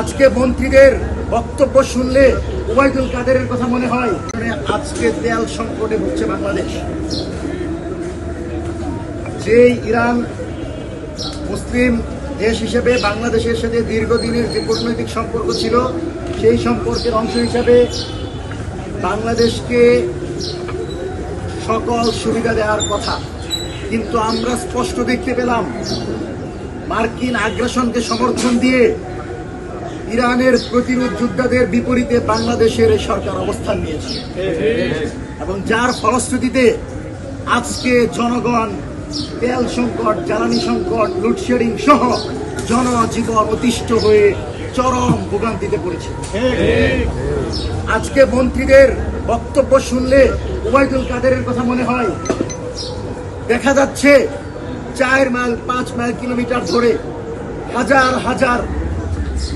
আজকে মন্ত্রীদের বক্তব্য শুনলে ওবায়দুল কাদেরের কথা মনে হয়। আজকে তেল সংকটে ভুগছে বাংলাদেশ। যে ইরান মুসলিম দেশ হিসেবে বাংলাদেশের সাথে দীর্ঘদিনের যে কূটনৈতিক সম্পর্ক ছিল, সেই সম্পর্কের অংশ হিসাবে বাংলাদেশকে সকল সুবিধা দেওয়ার কথা, কিন্তু আমরা স্পষ্ট দেখতে পেলাম মার্কিন আগ্রাসনকে সমর্থন দিয়ে ইরানের প্রতিরোধ যোদ্ধাদের বিপরীতে বাংলাদেশের সরকার অবস্থান নিয়েছে, এবং যার ফলশ্রুতিতে আজকে জনগণ তেল সংকট, জ্বালানি সংকট, লোডশেডিং সহ জনজীবন অতিষ্ঠ হয়ে চরম ভোগান্তিতে পড়েছে। আজকে মন্ত্রীদের বক্তব্য শুনলে ওবায়দুল কাদেরের কথা মনে হয়। দেখা যাচ্ছে 4 মাইল 5 মাইল কিলোমিটার ধরে হাজার হাজার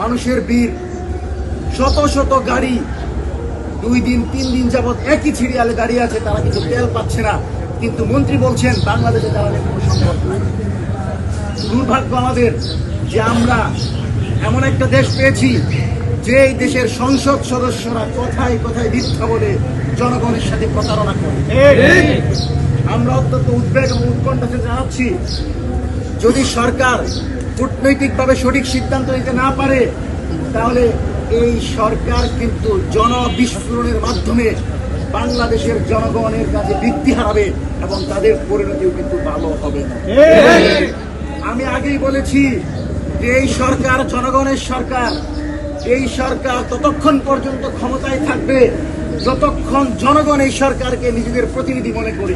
মানুষের ভিড়, শত শত গাড়ি 2 দিন 3 দিন যাবৎ একই সিরিয়ালে দাঁড়িয়ে আছে, তারা কিন্তু তেল পাচ্ছে না। কিন্তু মন্ত্রী বলছেন বাংলাদেশে জ্বালানির কোনো সংকট নেই। দুর্ভাগ্য আমাদের যে আমরা এমন একটা দেশ পেয়েছি যে এই দেশের সংসদ সদস্যরা কথায় কথায় মিথ্যা বলে জনগণের সাথে প্রতারণা করে। আমরা অত্যন্ত উদ্বেগ এবং উৎকণ্ঠা জানাচ্ছি, যদি সরকার কূটনৈতিকভাবে সঠিক সিদ্ধান্ত নিতে না পারে, তাহলে এই সরকার কিন্তু জনবিস্ফোরণের মাধ্যমে বাংলাদেশের জনগণের কাছে বৃত্তি হারাবে এবং তাদের পরিণতিও কিন্তু ভালো হবে না। আমি আগেই বলেছি যে এই সরকার জনগণের সরকার। এই সরকার ততক্ষণ পর্যন্ত ক্ষমতায় থাকবে যতক্ষণ জনগণ এই সরকারকে নিজেদের প্রতিনিধি মনে করে।